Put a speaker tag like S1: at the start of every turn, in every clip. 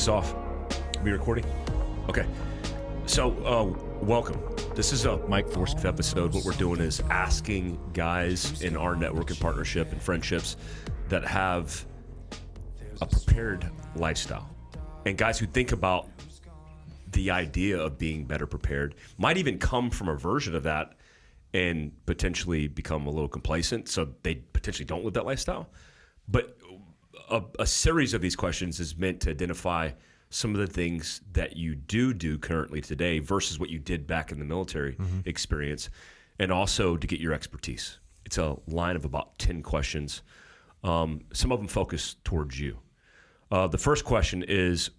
S1: this off. Are we recording? Okay. So, welcome. This is a Mike Forsyth episode. What we're doing is asking guys in our network and partnership and friendships that have a prepared lifestyle. And guys who think about the idea of being better prepared might even come from a version of that and potentially become a little complacent, so they potentially don't live that lifestyle. But a series of these questions is meant to identify some of the things that you do currently today versus what you did back in the military experience, and also to get your expertise. It's a line of about 10 questions. Some of them focus towards you. The first question is,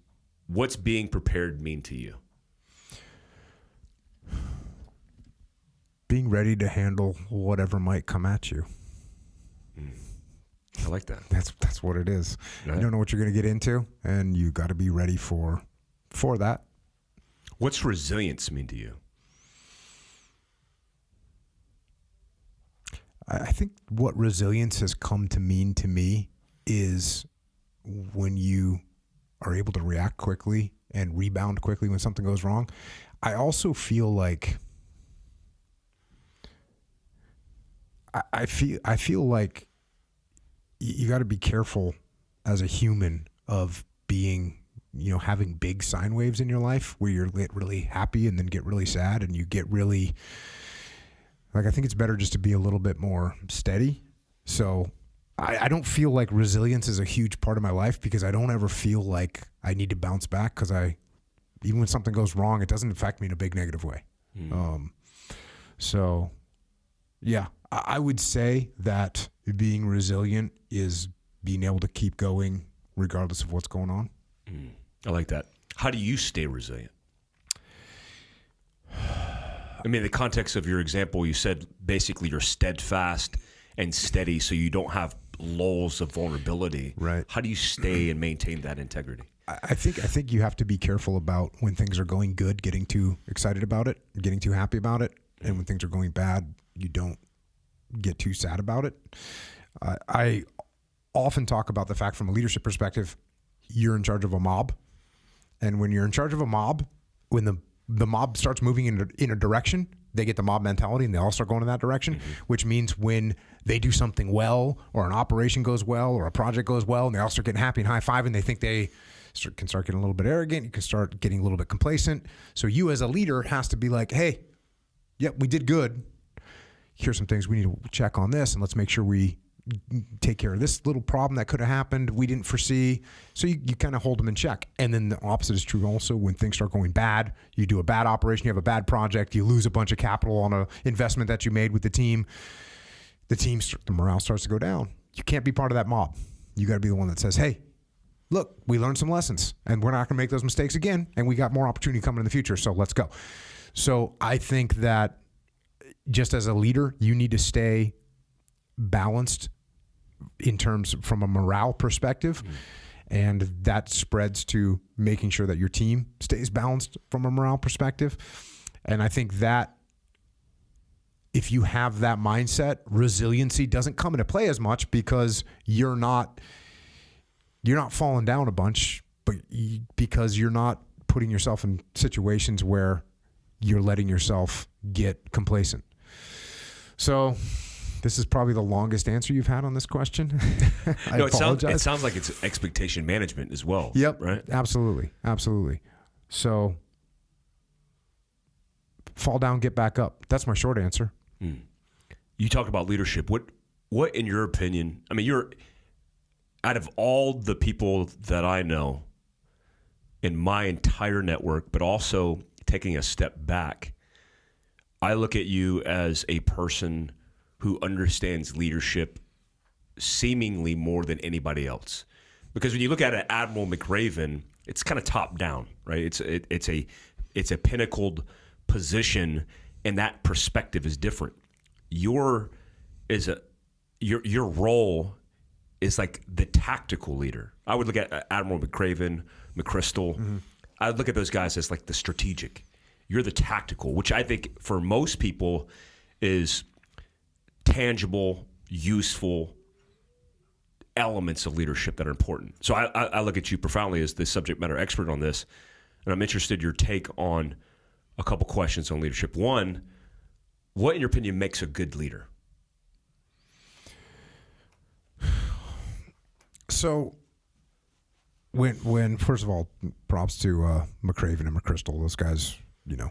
S1: what's being prepared mean to you?
S2: Being ready to handle whatever might come at you.
S1: I like that.
S2: That's what it is. Right. You don't know what you're going to get into, and you got to be ready for that.
S1: What's resilience mean to you?
S2: I think what resilience has come to mean to me is when you are able to react quickly and rebound quickly when something goes wrong. I also feel like I feel like you got to be careful as a human of being, having big sine waves in your life where you're really happy and then get really sad and you get really, I think it's better just to be a little bit more steady. So I don't feel like resilience is a huge part of my life because I don't ever feel like I need to bounce back because even when something goes wrong, it doesn't affect me in a big negative way. So yeah, I would say that being resilient is being able to keep going regardless of what's going on.
S1: I like that. How do you stay resilient? I mean, in the context of your example, you said basically you're steadfast and steady so you don't have lulls of vulnerability.
S2: Right.
S1: How do you stay and maintain that integrity?
S2: I think you have to be careful about when things are going good, getting too excited about it, getting too happy about it. And when things are going bad, you don't get too sad about it. I often talk about the fact from a leadership perspective, you're in charge of a mob. And when you're in charge of a mob, when the mob starts moving in a direction, they get the mob mentality and they all start going in that direction, which means when they do something well or an operation goes well or a project goes well and they all start getting happy and high-fiving, they think they can start getting a little bit arrogant. You can start getting a little bit complacent. So you as a leader has to be like, hey, yep, we did good. Here's some things we need to check on this, and let's make sure we take care of this little problem that could have happened we didn't foresee. So you kind of hold them in check. And then the opposite is true also when things start going bad. You do a bad operation, you have a bad project, you lose a bunch of capital on an investment that you made with the team. The morale starts to go down. You can't be part of that mob. You got to be the one that says, hey, look, we learned some lessons, and we're not going to make those mistakes again, and we got more opportunity coming in the future, so let's go. So I think that just as a leader, you need to stay balanced in terms from a morale perspective. And that spreads to making sure that your team stays balanced from a morale perspective. And I think that if you have that mindset, resiliency doesn't come into play as much because you're not falling down a bunch, but because you're not putting yourself in situations where you're letting yourself get complacent. So this is probably the longest answer you've had on this question.
S1: No, it sounds like it's expectation management as well.
S2: Yep.
S1: Right?
S2: Absolutely. So fall down, get back up. That's my short answer.
S1: You talk about leadership. What in your opinion, I mean, you're out of all the people that I know in my entire network, but also taking a step back, I look at you as a person who understands leadership seemingly more than anybody else. Because when you look at Admiral McRaven, it's kind of top down, right? It's a pinnacled position, and that perspective is different. Your role is like the tactical leader. I would look at Admiral McRaven, McChrystal. I would look at those guys as like the strategic. You're the tactical, which I think for most people is tangible, useful, elements of leadership that are important. So I look at you profoundly as the subject matter expert on this, and I'm interested in your take on a couple questions on leadership. One, what in your opinion makes a good leader?
S2: So when first of all, props to McCraven and McChrystal. Those guys, you know,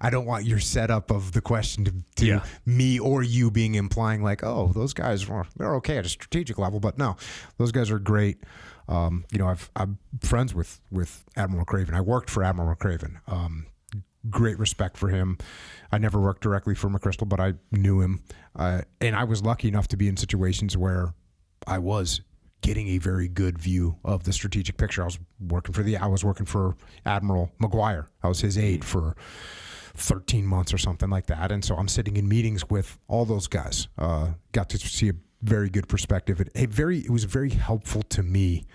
S2: I don't want your setup of the question to me or you being implying like, oh, those guys they're okay at a strategic level, but no, those guys are great. You know, I'm friends with Admiral McCraven. I worked for Admiral McCraven. Great respect for him. I never worked directly for McChrystal, but I knew him, and I was lucky enough to be in situations where I was getting a very good view of the strategic picture. I was working for Admiral McGuire. I was his aide for 13 months or something like that. And so I'm sitting in meetings with all those guys. Got to see a very good perspective. It was very helpful to me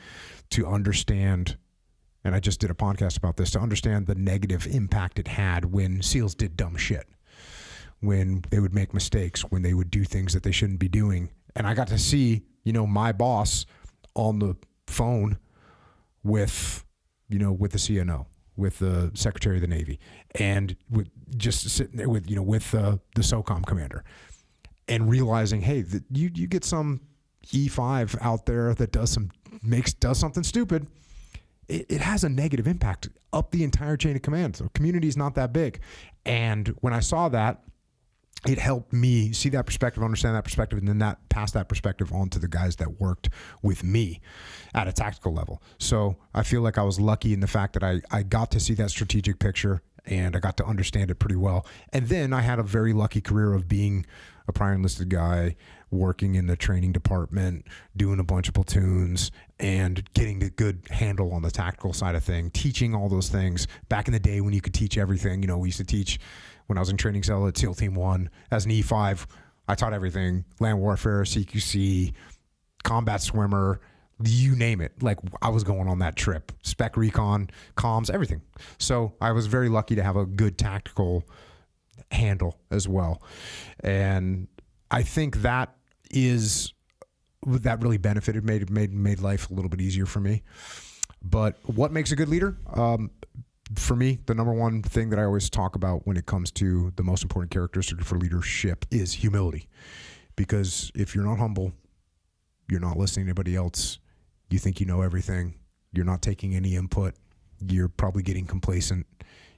S2: to understand, and I just did a podcast about this, to understand the negative impact it had when SEALs did dumb shit, when they would make mistakes, when they would do things that they shouldn't be doing. And I got to see, you know, my boss on the phone with the CNO, with the Secretary of the Navy, and with just sitting there with the SOCOM commander, and realizing, hey, you get some E5 out there that does something stupid, it has a negative impact up the entire chain of command. So community is not that big, and when I saw that, it helped me see that perspective, understand that perspective, and then pass that perspective on to the guys that worked with me at a tactical level. So I feel like I was lucky in the fact that I got to see that strategic picture and I got to understand it pretty well. And then I had a very lucky career of being a prior enlisted guy, working in the training department, doing a bunch of platoons, and getting a good handle on the tactical side of things, teaching all those things. Back in the day when you could teach everything, you know, we used to teach. When I was in training cell at SEAL Team 1 as an E5, I taught everything: land warfare, CQC, combat swimmer, you name it. Like, I was going on that trip. Spec recon, comms, everything. So I was very lucky to have a good tactical handle as well. And I think that really benefited, made life a little bit easier for me. But what makes a good leader? For me, the number one thing that I always talk about when it comes to the most important characteristic for leadership is humility. Because if you're not humble, you're not listening to anybody else, you think you know everything, you're not taking any input, you're probably getting complacent,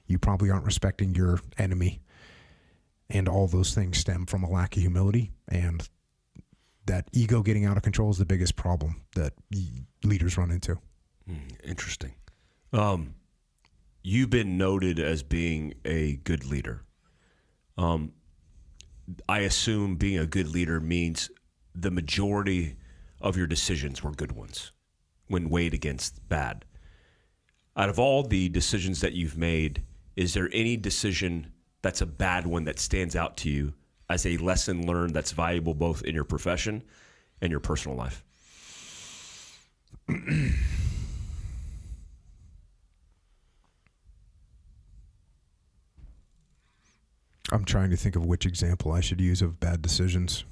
S2: you probably aren't respecting your enemy. And all those things stem from a lack of humility. And that ego getting out of control is the biggest problem that leaders run into.
S1: Interesting. You've been noted as being a good leader. I assume being a good leader means the majority of your decisions were good ones when weighed against bad. Out of all the decisions that you've made, is there any decision that's a bad one that stands out to you as a lesson learned that's valuable both in your profession and your personal life?
S2: I'm trying to think of which example I should use of bad decisions.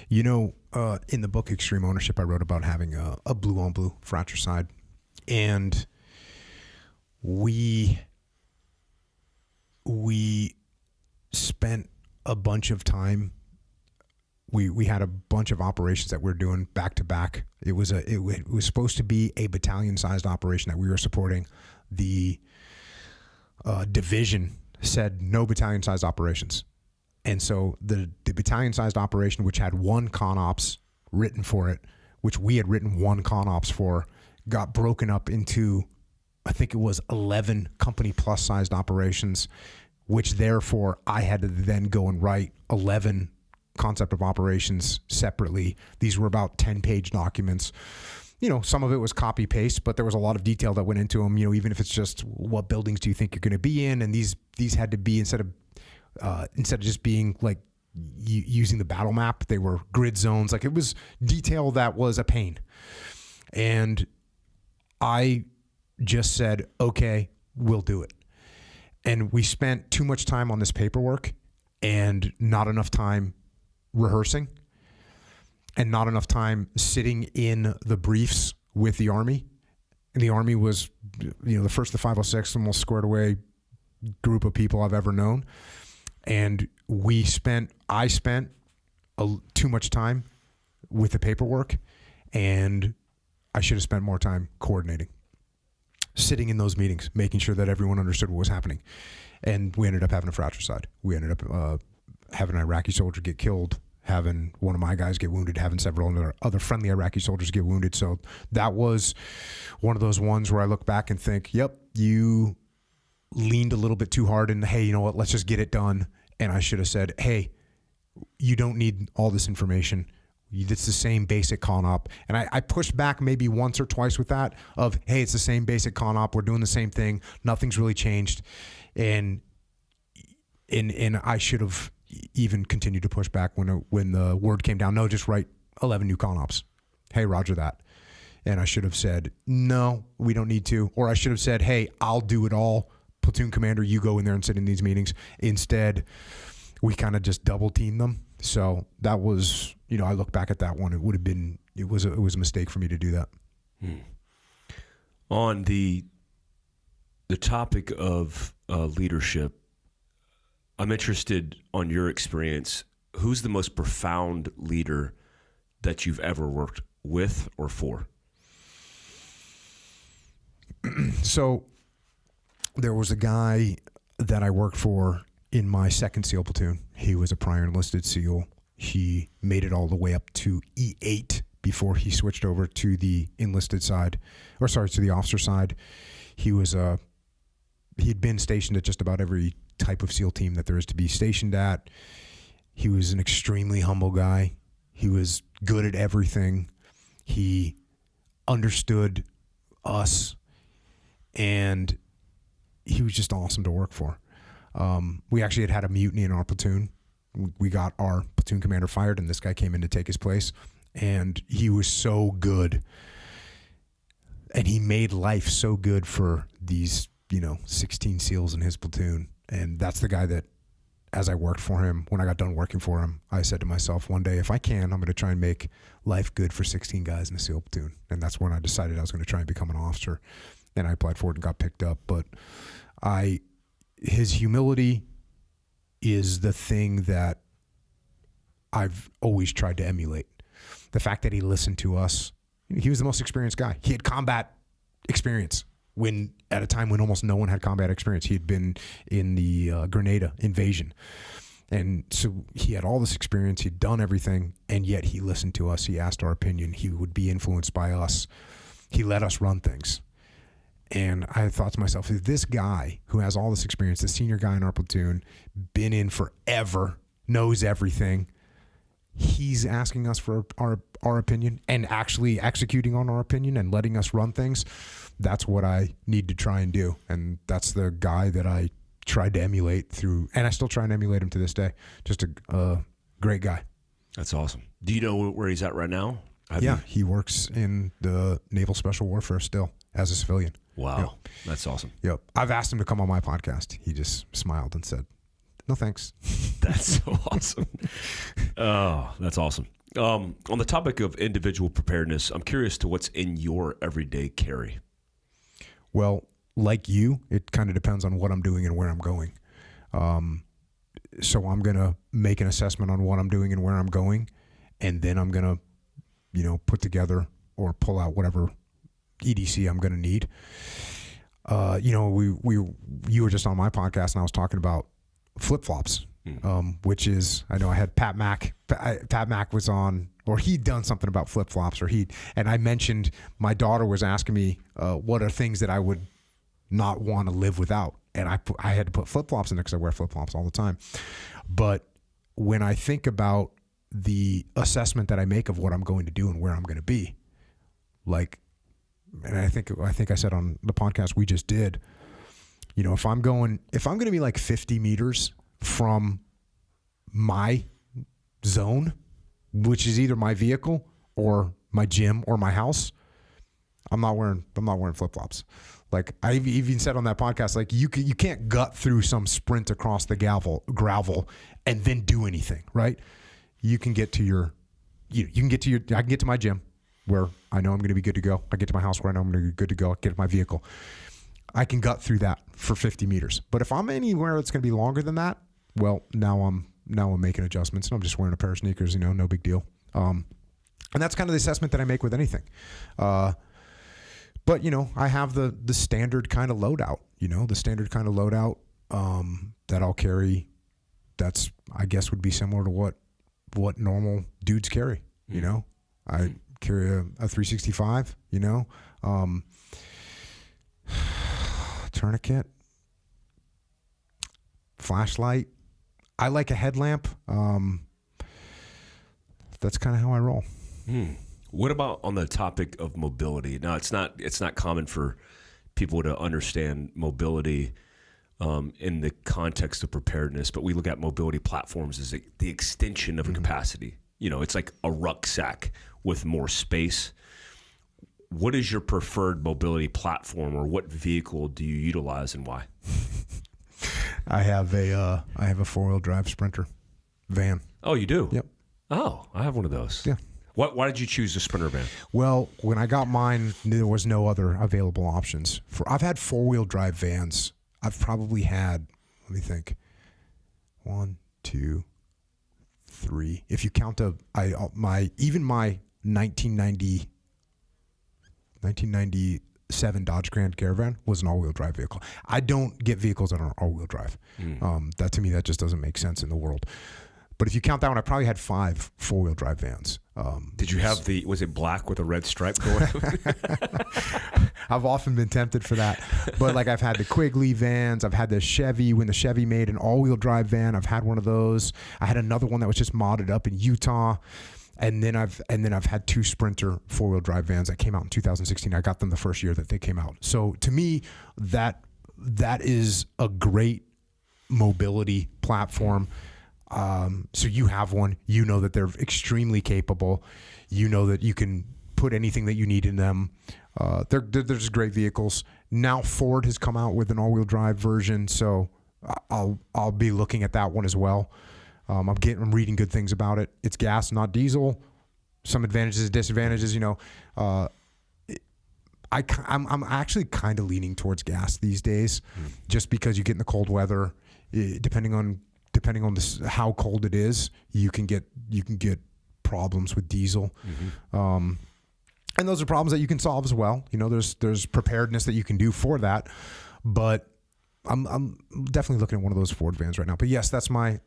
S2: You know, in the book Extreme Ownership, I wrote about having a blue-on-blue fratricide. And we spent a bunch of time. We had a bunch of operations that we were doing back to back. It was supposed to be a battalion-sized operation that we were supporting. The division said no battalion-sized operations. And so the battalion-sized operation, which had one ConOps written for it, which we had written one ConOps for, got broken up into, I think it was 11 company plus sized operations, which therefore I had to then go and write 11 concept of operations separately. These were about 10-page documents. You know, some of it was copy paste, but there was a lot of detail that went into them. You know, even if it's just what buildings do you think you're going to be in, and these had to be instead of just being like using the battle map, they were grid zones. Like, it was detail that was a pain. And I just said, okay, we'll do it. And we spent too much time on this paperwork and not enough time rehearsing and not enough time sitting in the briefs with the Army. And the Army was, the first, the 506, the most squared away group of people I've ever known. And I spent too much time with the paperwork, and I should have spent more time coordinating, sitting in those meetings, making sure that everyone understood what was happening. And we ended up having a fratricide. We ended up having an Iraqi soldier get killed, having one of my guys get wounded, having several other friendly Iraqi soldiers get wounded. So that was one of those ones where I look back and think, yep, you leaned a little bit too hard and, hey, you know what, let's just get it done. And I should have said, hey, you don't need all this information. It's the same basic con op. And I pushed back maybe once or twice with that of, hey, it's the same basic con op. We're doing the same thing. Nothing's really changed. And I should have even continued to push back when the word came down. No, just write 11 new con ops. Hey, roger that. And I should have said, no, we don't need to. Or I should have said, hey, I'll do it all. Platoon commander, you go in there and sit in these meetings. Instead, we kind of just double teamed them. So that was, I look back at that one. It was a mistake for me to do that.
S1: On the topic of leadership, I'm interested on your experience. Who's the most profound leader that you've ever worked with or for?
S2: So there was a guy that I worked for in my 2nd SEAL platoon. He was a prior enlisted SEAL. He made it all the way up to E8 before he switched over to the enlisted side, to the officer side. He'd been stationed at just about every type of SEAL team that there is to be stationed at. He was an extremely humble guy. He was good at everything. He understood us, and he was just awesome to work for. We actually had a mutiny in our platoon. We got our platoon commander fired, and this guy came in to take his place. And he was so good. And he made life so good for these, 16 SEALs in his platoon. And that's the guy that, as I worked for him, when I got done working for him, I said to myself, one day, if I can, I'm going to try and make life good for 16 guys in a SEAL platoon. And that's when I decided I was going to try and become an officer. And I applied for it and got picked up. But his humility is the thing that I've always tried to emulate. The fact that he listened to us. He was the most experienced guy. He had combat experience at a time when almost no one had combat experience. He had been in the Grenada invasion. And so he had all this experience. He'd done everything, and yet he listened to us. He asked our opinion. He would be influenced by us. He let us run things. And I thought to myself, if this guy who has all this experience, the senior guy in our platoon, been in forever, knows everything, he's asking us for our opinion and actually executing on our opinion and letting us run things, that's what I need to try and do. And that's the guy that I tried to emulate through, and I still try and emulate him to this day. Just a great guy.
S1: That's awesome. Do you know where he's at right now?
S2: He works in the Naval Special Warfare still as a civilian.
S1: Wow.
S2: Yep.
S1: That's awesome.
S2: Yep. I've asked him to come on my podcast. He just smiled and said, no, thanks.
S1: That's so awesome. Oh, that's awesome. On the topic of individual preparedness, I'm curious to what's in your everyday carry.
S2: Well, like you, it kind of depends on what I'm doing and where I'm going. So I'm going to make an assessment on what I'm doing and where I'm going, and then I'm going to, put together or pull out whatever EDC I'm going to need. You were just on my podcast, and I was talking about flip-flops, which is, I know I had Pat Mack was on, or he'd done something about flip-flops, and I mentioned my daughter was asking me what are things that I would not want to live without, and I had to put flip-flops in there because I wear flip-flops all the time. But when I think about the assessment that I make of what I'm going to do and where I'm going to be, and I think I said on the podcast we just did, if I'm going to be like 50 meters from my zone, which is either my vehicle or my gym or my house, I'm not wearing flip-flops. Like I even said on that podcast, like you can't gut through some sprint across the gravel and then do anything, right? You can get to I can get to my gym where I know I'm going to be good to go. I get to my house where I know I'm going to be good to go. I get to my vehicle. I can gut through that for 50 meters. But if I'm anywhere that's going to be longer than that, well, now I'm making adjustments and I'm just wearing a pair of sneakers, no big deal. And that's kind of the assessment that I make with anything. But, I have the standard kind of loadout, that I'll carry. That's, I guess, would be similar to what normal dudes carry, I carry a 365, tourniquet, flashlight. I like a headlamp. That's kind of how I roll.
S1: What about on the topic of mobility? Now, it's not common for people to understand mobility in the context of preparedness, but we look at mobility platforms as the extension of a capacity. It's like a rucksack with more space. What is your preferred mobility platform, or what vehicle do you utilize and why?
S2: I have a 4-wheel drive Sprinter van.
S1: Oh, you do?
S2: Yep.
S1: Oh, I have one of those.
S2: Yeah.
S1: Why did you choose the Sprinter van?
S2: Well, when I got mine, there was no other available options. I've had 4-wheel drive vans. I've probably had, let me think, 1, 2, 3. If you count my 1997 Dodge Grand Caravan was an all-wheel drive vehicle. I don't get vehicles that are all-wheel drive. That to me, that just doesn't make sense in the world. But if you count that one, I probably had 5 4-wheel drive vans.
S1: Did you have was it black with a red stripe going?
S2: I've often been tempted for that. But like I've had the Quigley vans. I've had the Chevy, when the Chevy made an all-wheel drive van. I've had one of those. I had another one that was just modded up in Utah. And then I've had 2 Sprinter 4-wheel drive vans that came out in 2016. I got them the first year that they came out. So to me, that is a great mobility platform. So you have one, that they're extremely capable. That you can put anything that you need in them. They're just great vehicles. Now Ford has come out with an all-wheel drive version, so I'll be looking at that one as well. I'm reading good things about it. It's gas, not diesel. Some advantages, disadvantages. I'm actually kind of leaning towards gas these days, just because you get in the cold weather. Depending on how cold it is, you can get problems with diesel. And those are problems that you can solve as well. There's preparedness that you can do for that. But I'm definitely looking at one of those Ford vans right now. But yes, that's my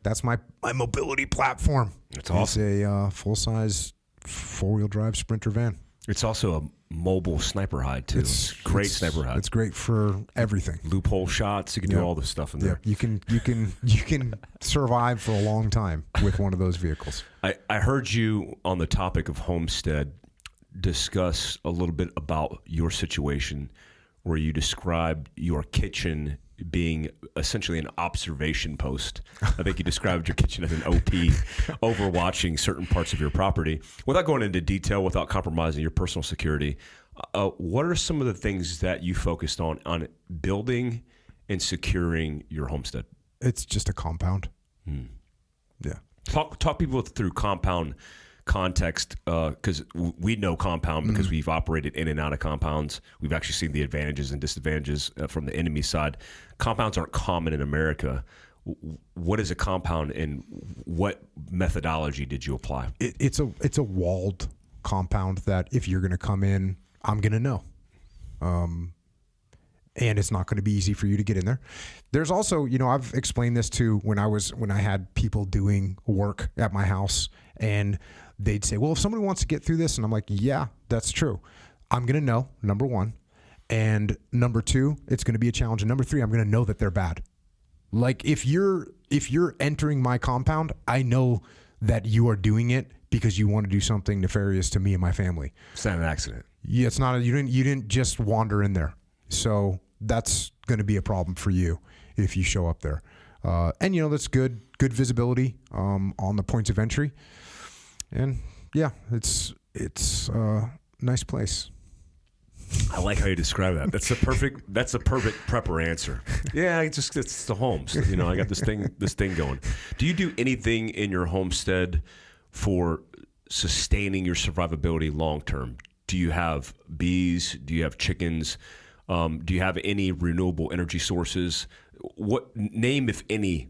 S2: mobility platform.
S1: It's awesome.
S2: It's a full-size 4-wheel drive Sprinter van.
S1: It's also a mobile sniper hide too. It's great sniper hide.
S2: It's great for everything.
S1: Loophole shots. You can do all this stuff in there.
S2: You can survive for a long time with one of those vehicles.
S1: I heard you on the topic of Homestead discuss a little bit about your situation, where you described your kitchen being essentially an observation post. I think you described your kitchen as an OP, overwatching certain parts of your property. Without going into detail, without compromising your personal security, what are some of the things that you focused on building and securing your homestead?
S2: It's just a compound. Yeah.
S1: Talk people through compound context, because we know compound because we've operated in and out of compounds. We've actually seen the advantages and disadvantages from the enemy side. Compounds aren't common in America. What is a compound, and what methodology did you apply?
S2: It's a walled compound that if you're going to come in, I'm going to know. And it's not going to be easy for you to get in there. There's also, I've explained this to when I had people doing work at my house, and they'd say, well, if somebody wants to get through this, and I'm like, yeah, that's true. I'm going to know, number one. And number two, it's going to be a challenge. And number three, I'm going to know that they're bad. Like if you're entering my compound, I know that you are doing it because you want to do something nefarious to me and my family.
S1: It's not an accident.
S2: Yeah, it's not. You didn't just wander in there. So that's going to be a problem for you if you show up there. And that's good visibility on the points of entry. And yeah, it's a nice place.
S1: I like how you describe that. That's a perfect prepper answer. Yeah, it's the homes. You know, I got this thing going. Do you do anything in your homestead for sustaining your survivability long term? Do you have bees? Do you have chickens? Do you have any renewable energy sources? Name, if any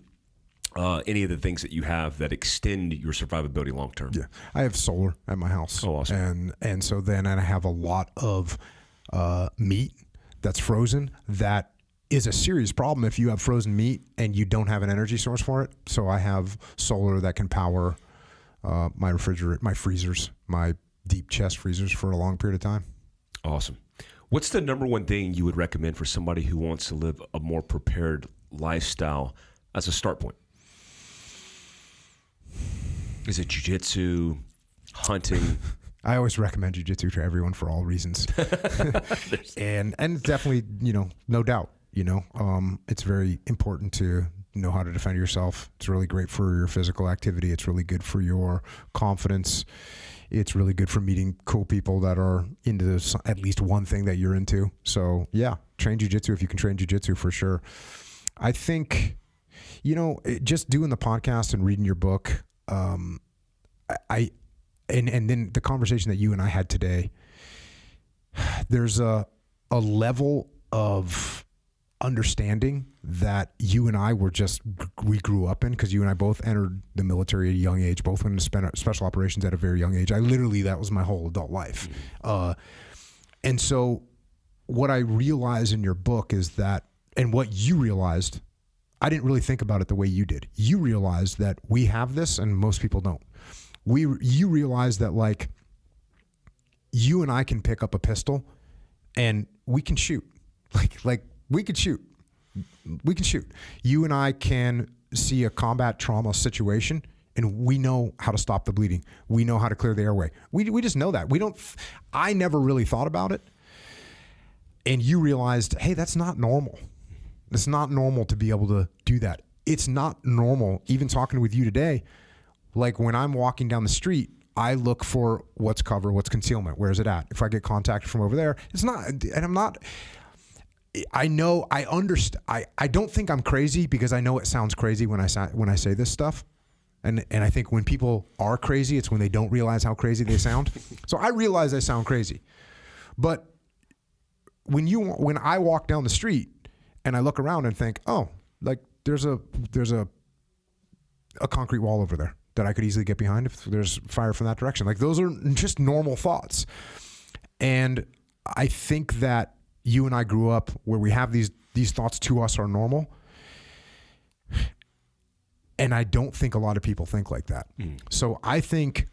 S1: of the things that you have that extend your survivability long term?
S2: Yeah, I have solar at my house.
S1: Oh, awesome.
S2: And so then I have a lot of meat that's frozen. That is a serious problem if you have frozen meat and you don't have an energy source for it. So I have solar that can power my refrigerator, my freezers, my deep chest freezers for a long period of time. Awesome.
S1: What's the number one thing you would recommend for somebody who wants to live a more prepared lifestyle as a start point? Is it jiu-jitsu, hunting?
S2: I always recommend jiu-jitsu to everyone for all reasons. and definitely, no doubt, it's very important to know how to defend yourself. It's really great for your physical activity. It's really good for your confidence. It's really good for meeting cool people that are into at least one thing that you're into. So yeah, train jiu-jitsu if you can train jiu-jitsu for sure. I think, just doing the podcast and reading your book, and then the conversation that you and I had today, there's a level of understanding that you and I we grew up in, because you and I both entered the military at a young age, both went into special operations at a very young age. That was my whole adult life. And so what I realized in your book is that, and what you realized, I didn't really think about it the way you did. You realized that we have this and most people don't. You realize that, like, you and I can pick up a pistol and we can shoot. Like we could shoot. We can shoot. You and I can see a combat trauma situation and we know how to stop the bleeding. We know how to clear the airway. We just know that. I never really thought about it. And you realized, hey, that's not normal. It's not normal to be able to do that. It's not normal, even talking with you today. Like, when I'm walking down the street, I look for what's cover, what's concealment, where's it at? If I get contacted from over there, it's not, and I'm not, I know, I understand. I don't think I'm crazy, because I know it sounds crazy when I say this stuff. And I think when people are crazy, it's when they don't realize how crazy they sound. So I realize I sound crazy. But when I walk down the street and I look around and think, oh, like there's a concrete wall over there that I could easily get behind if there's fire from that direction. Like, those are just normal thoughts. And I think that you and I grew up where we have these thoughts to us are normal. And I don't think a lot of people think like that. So I think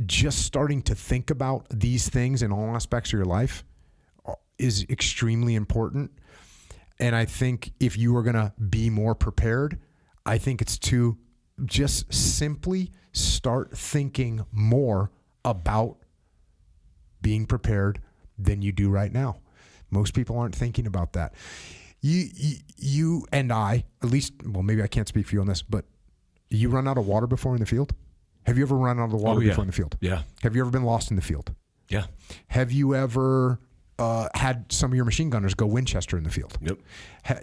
S2: just starting to think about these things in all aspects of your life is extremely important. And I think if you are going to be more prepared, I think it's to just simply start thinking more about being prepared than you do right now. Most people aren't thinking about that. You and I, at least, well, maybe I can't speak for you on this, but you run out of water before in the field? Have you ever run out of the water before in the field?
S1: Yeah.
S2: Have you ever been lost in the field?
S1: Yeah.
S2: Have you ever had some of your machine gunners go Winchester in the field?
S1: Nope.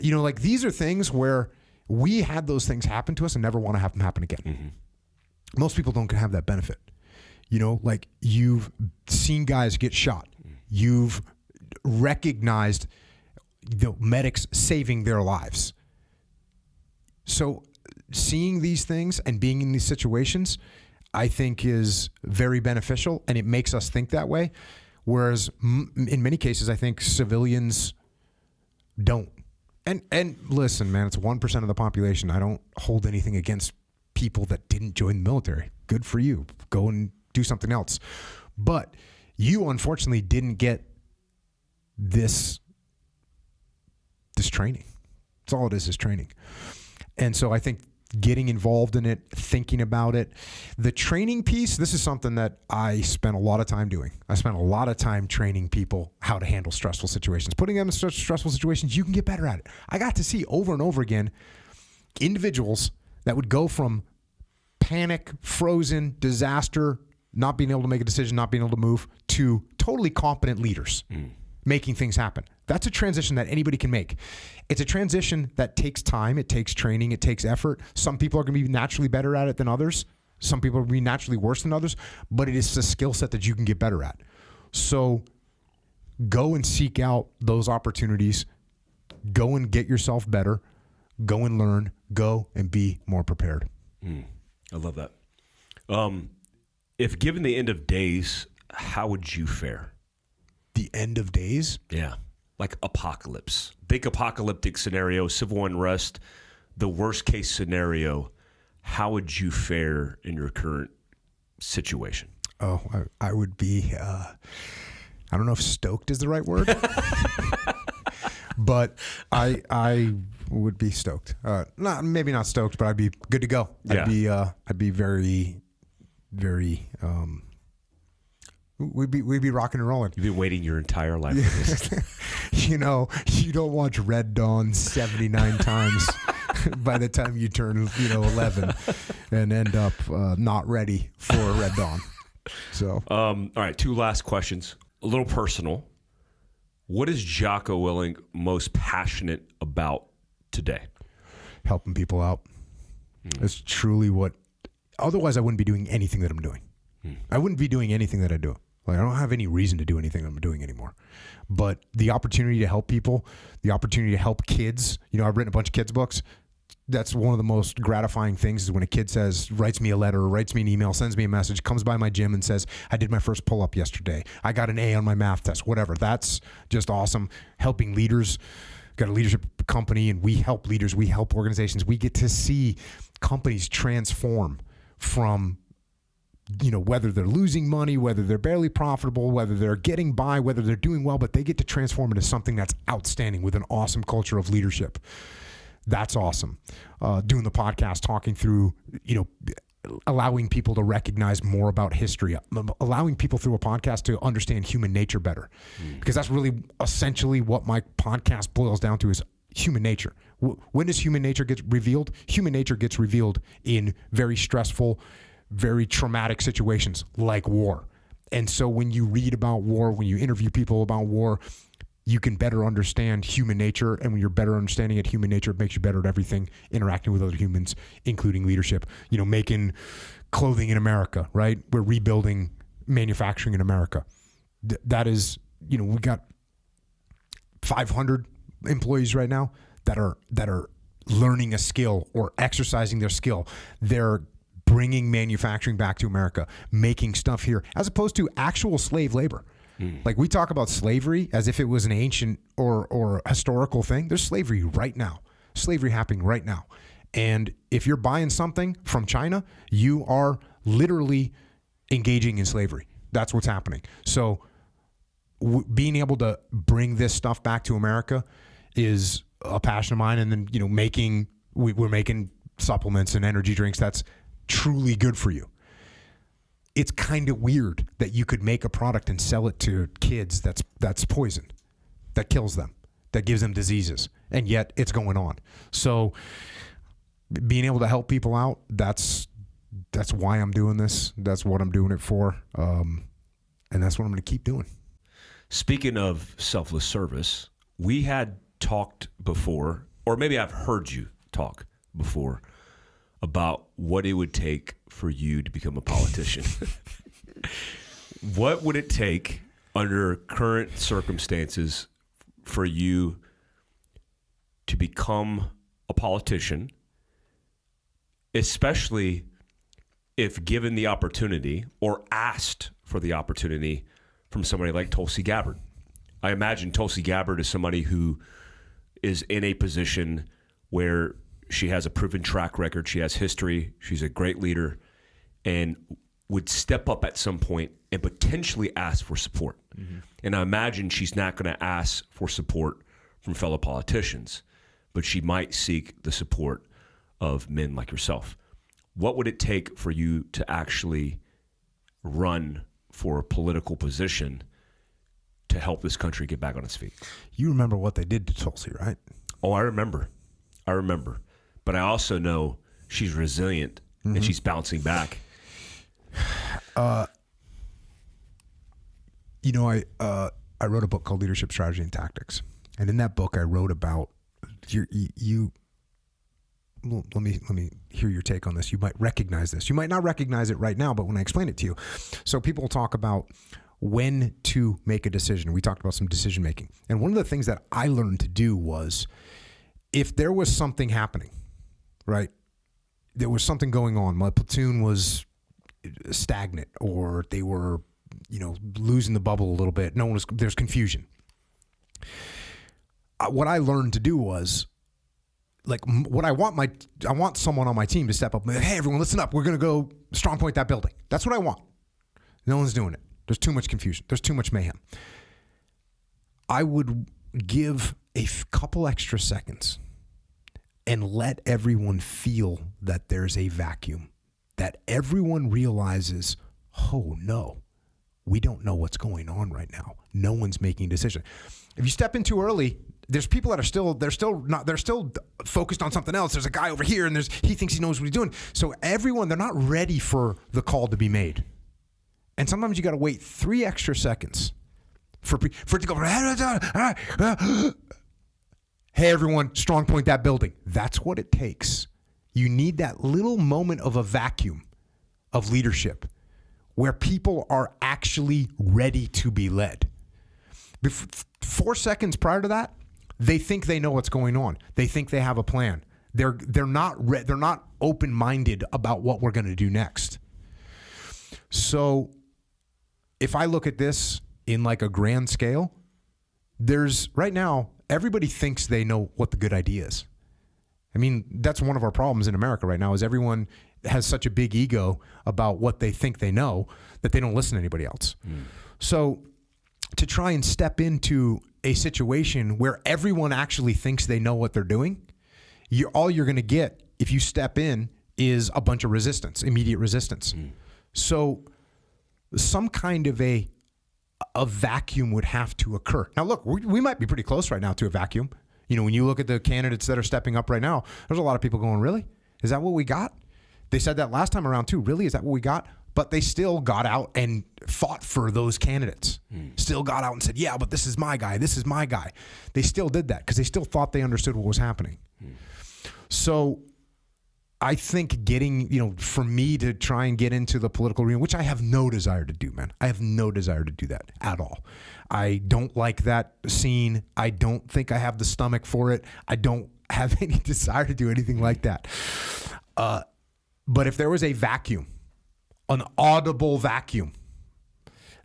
S2: Like, these are things where we had those things happen to us and never want to have them happen again. Mm-hmm. Most people don't have that benefit. Like, you've seen guys get shot. You've recognized the medics saving their lives. So seeing these things and being in these situations, I think, is very beneficial, and it makes us think that way. Whereas in many cases, I think civilians don't. And listen, man, it's 1% of the population. I don't hold anything against people that didn't join the military. Good for you. Go and do something else. But you, unfortunately, didn't get this training. That's all it is training. And so I think getting involved in it, thinking about it, the training piece, this is something that I spent a lot of time doing. I spent a lot of time training people how to handle stressful situations, putting them in stressful situations. You can get better at it. I got to see over and over again individuals that would go from panic, frozen, disaster, not being able to make a decision, not being able to move, to totally competent leaders making things happen. That's a transition that anybody can make. It's a transition that takes time, it takes training, it takes effort. Some people are going to be naturally better at it than others. Some people are going to be naturally worse than others, but it is a skill set that you can get better at. So go and seek out those opportunities. Go and get yourself better. Go and learn. Go and be more prepared.
S1: I love that. If given the end of days, how would you fare?
S2: The end of days?
S1: Yeah. Like apocalypse. Think apocalyptic scenario, civil unrest, the worst case scenario. How would you fare in your current situation?
S2: Oh, I would be, I don't know if stoked is the right word, but I would be stoked. Maybe not stoked, but I'd be good to go.
S1: Yeah.
S2: I'd be very, very, we'd be rocking and rolling.
S1: You've been waiting your entire life for this.
S2: You don't watch Red Dawn 79 times by the time you turn, 11 and end up not ready for Red Dawn. So,
S1: all right, 2 last questions. A little personal. What is Jocko Willink most passionate about today?
S2: Helping people out. It's truly what, otherwise I wouldn't be doing anything that I'm doing. I wouldn't be doing anything that I do. Like, I don't have any reason to do anything I'm doing anymore. But the opportunity to help people, the opportunity to help kids, I've written a bunch of kids' books. That's one of the most gratifying things is when a kid writes me a letter, writes me an email, sends me a message, comes by my gym and says, I did my first pull-up yesterday. I got an A on my math test, whatever. That's just awesome. Helping leaders. Got a leadership company and we help leaders. We help organizations. We get to see companies transform from, whether they're losing money, whether they're barely profitable, whether they're getting by, whether they're doing well, but they get to transform into something that's outstanding with an awesome culture of leadership. That's awesome. Doing the podcast, talking through, allowing people to recognize more about history, allowing people through a podcast to understand human nature better. Because that's really essentially what my podcast boils down to is human nature. When does human nature get revealed? Human nature gets revealed in very stressful, very traumatic situations like war. And so when you read about war, when you interview people about war, you can better understand human nature. And when you're better understanding at human nature, it makes you better at everything, interacting with other humans, including leadership, making clothing in America, right? We're rebuilding manufacturing in America. That is, we got 500 employees right now that are learning a skill or exercising their skill. They're bringing manufacturing back to America, making stuff here, as opposed to actual slave labor. Like we talk about slavery as if it was an ancient or historical thing. There's slavery right now. Slavery happening right now. And if you're buying something from China, you are literally engaging in slavery. That's what's happening. So being able to bring this stuff back to America is a passion of mine. And then, we're making supplements and energy drinks that's truly good for you. It's kind of weird that you could make a product and sell it to kids that's poison, that kills them, that gives them diseases, and yet it's going on. So being able to help people out, that's why I'm doing this. That's what I'm doing it for, and that's what I'm going to keep doing.
S1: Speaking of selfless service, we had talked before, or maybe I've heard you talk before, about what it would take for you to become a politician. What would it take under current circumstances for you to become a politician, especially if given the opportunity or asked for the opportunity from somebody like Tulsi Gabbard? I imagine Tulsi Gabbard is somebody who is in a position where she has a proven track record. She has history. She's a great leader and would step up at some point and potentially ask for support. And I imagine she's not going to ask for support from fellow politicians, but she might seek the support of men like yourself. What would it take for you to actually run for a political position to help this country get back on its feet?
S2: You remember what they did to Tulsi, right?
S1: Oh, I remember. But I also know she's resilient and she's bouncing back.
S2: I wrote a book called Leadership Strategy and Tactics, and in that book I wrote about well, let me hear your take on this. You might recognize this. You might not recognize it right now, but when I explain it to you. So people talk about when to make a decision. We talked about some decision making. And one of the things that I learned to do was, if there was something happening, right? There was something going on. My platoon was stagnant, or they were, losing the bubble a little bit. There's confusion. What I learned to do was, I want someone on my team to step up and, hey, everyone, listen up. We're going to go strong point that building. That's what I want. No one's doing it. There's too much confusion. There's too much mayhem. I would give a couple extra seconds and let everyone feel that there's a vacuum, that everyone realizes, oh no, we don't know what's going on right now. No one's making a decision. If you step in too early, there's people that are they're still focused on something else. There's a guy over here and he thinks he knows what he's doing. So everyone, they're not ready for the call to be made. And sometimes you got to wait 3 extra seconds for it to go, hey everyone, strong point that building. That's what it takes. You need that little moment of a vacuum of leadership where people are actually ready to be led. 4 seconds prior to that, they think they know what's going on. They think they have a plan. They're not open-minded about what we're going to do next. So if I look at this in like a grand scale, right now, everybody thinks they know what the good idea is. I mean, that's one of our problems in America right now, is everyone has such a big ego about what they think they know that they don't listen to anybody else. So to try and step into a situation where everyone actually thinks they know what they're doing, all you're going to get if you step in is a bunch of resistance, immediate resistance. So some kind of a vacuum would have to occur. Now, look, we might be pretty close right now to a vacuum. When you look at the candidates that are stepping up right now, there's a lot of people going, really? Is that what we got? They said that last time around too. Really? Is that what we got? But they still got out and fought for those candidates. Still got out and said, yeah, but this is my guy. This is my guy. They still did that because they still thought they understood what was happening. So I think for me to try and get into the political arena, which I have no desire to do, man. I have no desire to do that at all. I don't like that scene. I don't think I have the stomach for it. I don't have any desire to do anything like that. But if there was a vacuum, an audible vacuum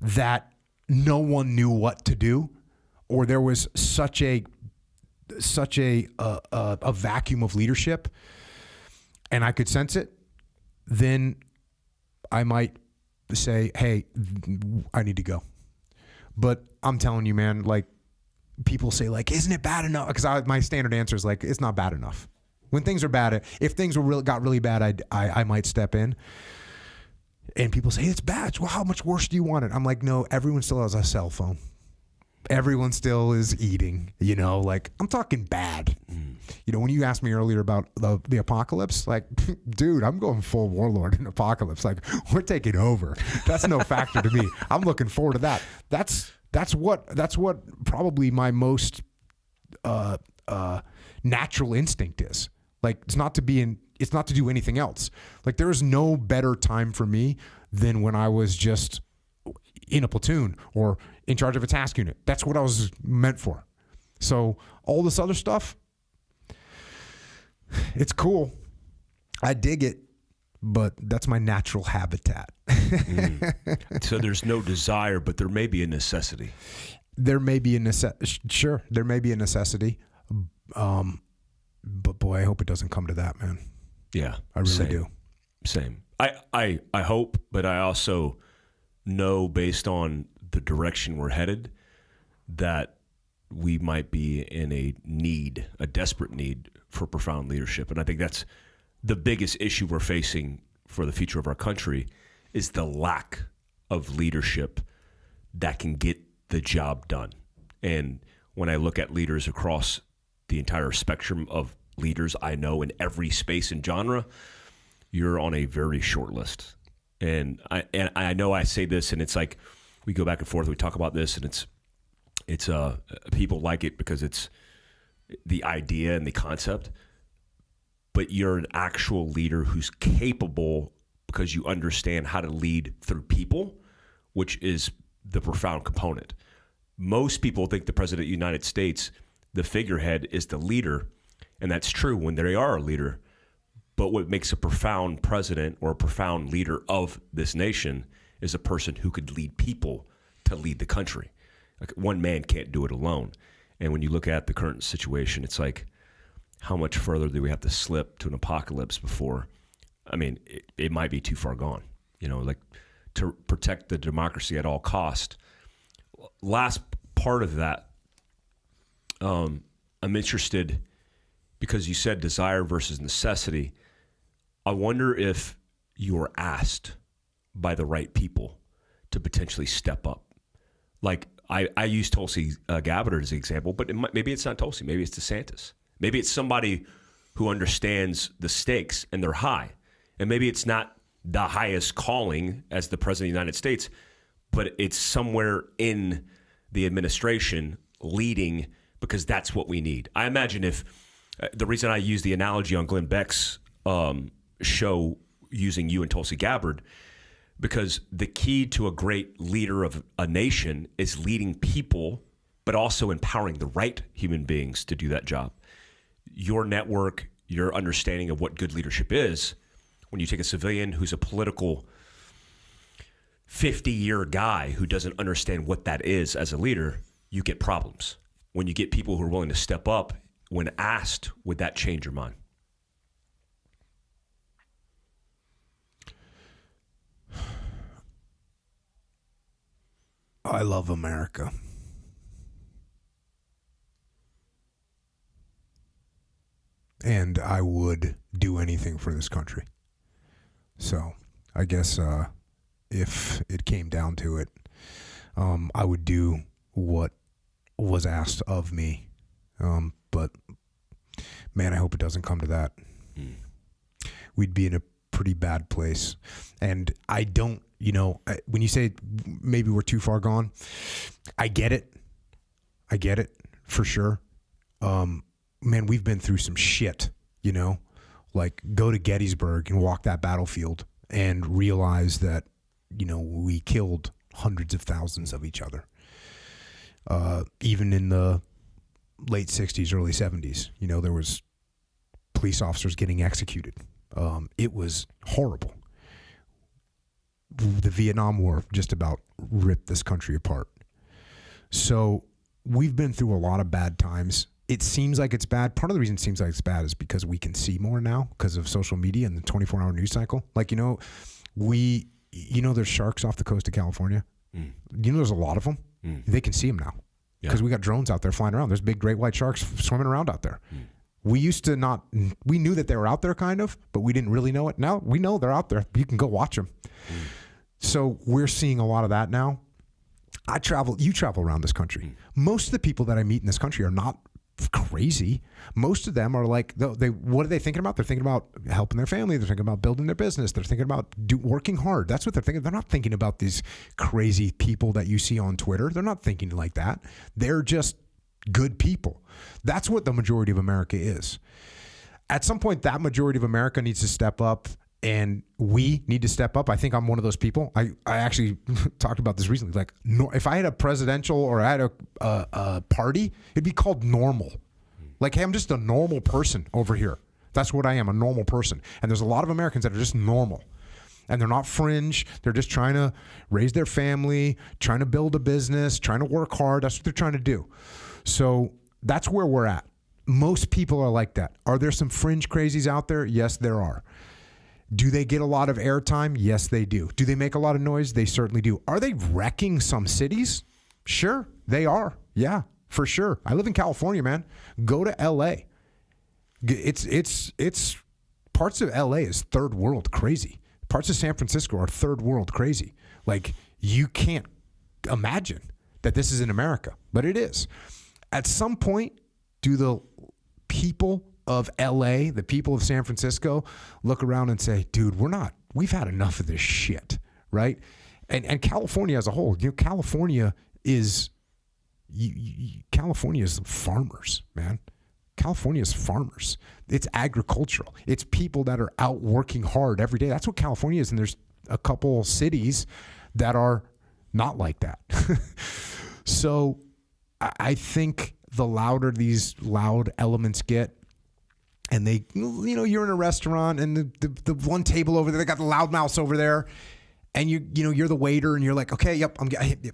S2: that no one knew what to do, or there was such a vacuum of leadership, and I could sense it, then I might say, hey, I need to go. But I'm telling you, man, like, people say, like, isn't it bad enough? Because my standard answer is like, it's not bad enough. When things are bad, if things got really bad, I might step in. And people say, it's bad. Well, how much worse do you want it? I'm like, no, everyone still has a cell phone. Everyone still is eating, like, I'm talking bad. When you asked me earlier about the apocalypse, like, dude, I'm going full warlord in apocalypse. Like, we're taking over. That's no factor to me. I'm looking forward to that. That's what probably my most natural instinct is. Like, it's not to do anything else. Like, there is no better time for me than when I was just in a platoon or in charge of a task unit. That's what I was meant for. So all this other stuff, it's cool. I dig it, but that's my natural habitat.
S1: So there's no desire, but there may be a necessity.
S2: There may be a necessity. Sure, there may be a necessity. But boy, I hope it doesn't come to that, man.
S1: Yeah,
S2: I really do.
S1: Same. I hope, but I also know, based on the direction we're headed, that we might be in a desperate need for profound leadership. And I think that's the biggest issue we're facing for the future of our country, is the lack of leadership that can get the job done. And when I look at leaders across the entire spectrum of leaders I know in every space and genre, you're on a very short list. And I know I say this, and it's like, we go back and forth. We talk about this, and it's people like it because it's the idea and the concept. But you're an actual leader who's capable because you understand how to lead through people, which is the profound component. Most people think the President of the United States, the figurehead, is the leader, and that's true when they are a leader. But what makes a profound president or a profound leader of this nation is a person who could lead people to lead the country. Like, one man can't do it alone. And when you look at the current situation, it's like, how much further do we have to slip to an apocalypse before? I mean, it might be too far gone. Like, to protect the democracy at all cost. Last part of that, I'm interested because you said desire versus necessity. I wonder if you were asked by the right people to potentially step up. Like, I use Tulsi Gabbard as an example, but maybe it's not Tulsi. Maybe it's DeSantis. Maybe it's somebody who understands the stakes and they're high. And maybe it's not the highest calling as the President of the United States, but it's somewhere in the administration leading because that's what we need. I imagine if the reason I use the analogy on Glenn Beck's show using you and Tulsi Gabbard, because the key to a great leader of a nation is leading people, but also empowering the right human beings to do that job. Your network, your understanding of what good leadership is, when you take a civilian who's a political 50-year guy who doesn't understand what that is as a leader, you get problems. When you get people who are willing to step up, when asked, would that change your mind?
S2: I love America. And I would do anything for this country. So I guess if it came down to it, I would do what was asked of me. But man, I hope it doesn't come to that. We'd be in a pretty bad place. And I don't, when you say maybe we're too far gone, I get it. I get it for sure. Man, we've been through some shit, like go to Gettysburg and walk that battlefield and realize that, we killed hundreds of thousands of each other. Even in the late 60s, early 70s, there was police officers getting executed. It was horrible. The Vietnam War just about ripped this country apart. So we've been through a lot of bad times. It seems like it's bad. Part of the reason it seems like it's bad is because we can see more now because of social media and the 24-hour news cycle. Like, there's sharks off the coast of California. There's a lot of them. They can see them now because we got drones out there flying around. There's big great white sharks swimming around out there. We used to not, we knew that they were out there kind of, but we didn't really know it. Now we know they're out there. You can go watch them. So we're seeing a lot of that now. You travel around this country. Most of the people that I meet in this country are not crazy. Most of them are like, what are they thinking about? They're thinking about helping their family. They're thinking about building their business. They're thinking about working hard. That's what they're thinking. They're not thinking about these crazy people that you see on Twitter. They're not thinking like that. They're just good people. That's what the majority of America is. At some point, that majority of America needs to step up, and we need to step up. I think I'm one of those people. I actually talked about this recently. Like, if I had a presidential or I had a party, it'd be called normal. Like, hey, I'm just a normal person over here. That's what I am, a normal person. And there's a lot of Americans that are just normal. And they're not fringe. They're just trying to raise their family, trying to build a business, trying to work hard. That's what they're trying to do. So that's where we're at. Most people are like that. Are there some fringe crazies out there? Yes, there are. Do they get a lot of airtime? Yes, they do. Do they make a lot of noise? They certainly do. Are they wrecking some cities? Sure, they are. Yeah, for sure. I live in California, man. Go to LA. It's parts of LA is third world crazy. Parts of San Francisco are third world crazy. Like, you can't imagine that this is in America, but it is. At some point, do the people of LA, the people of San Francisco, look around and say, dude, we've had enough of this shit, right? and California as a whole, California is farmers, man. California is farmers. It's agricultural. It's people that are out working hard every day. That's what California is. And there's a couple cities that are not like that. So I think the louder these loud elements get, and they, you're in a restaurant and the one table over there, they got the loudmouths over there, and you're the waiter and you're like, okay, yep,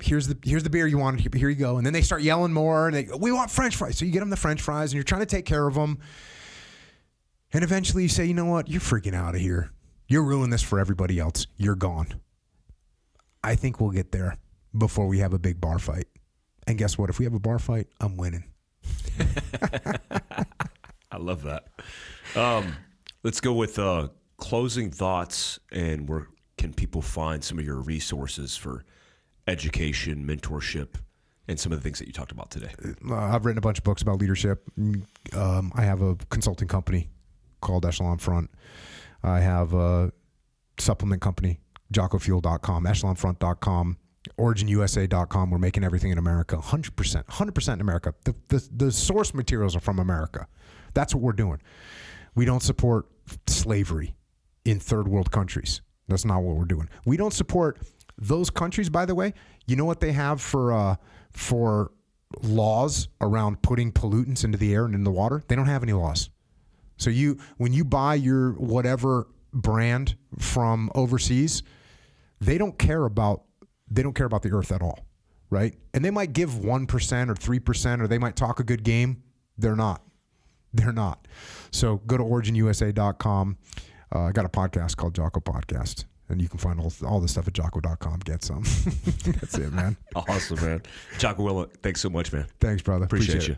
S2: here's the beer you wanted, here you go. And then they start yelling more and we want French fries. So you get them the French fries and you're trying to take care of them. And eventually you say, you know what, you're freaking out of here. You're ruining this for everybody else. You're gone. I think we'll get there before we have a big bar fight. And guess what? If we have a bar fight, I'm winning.
S1: I love that. Let's go with closing thoughts, and where can people find some of your resources for education, mentorship, and some of the things that you talked about today?
S2: I've written a bunch of books about leadership. I have a consulting company called Echelon Front. I have a supplement company, JockoFuel.com, EchelonFront.com, OriginUSA.com. We're making everything in America, 100% in America. The source materials are from America. That's what we're doing. We don't support slavery in third world countries. That's not what we're doing. We don't support those countries, by the way. You know what they have for laws around putting pollutants into the air and in the water? They don't have any laws. So when you buy your whatever brand from overseas, they don't care about the earth at all, right? And they might give 1% or 3%, or they might talk a good game. They're not. So go to OriginUSA.com. I got a podcast called Jocko Podcast, and you can find all the stuff at Jocko.com. Get some. That's it, man.
S1: Awesome, man. Jocko Willink, thanks so much, man.
S2: Thanks, brother.
S1: Appreciate you.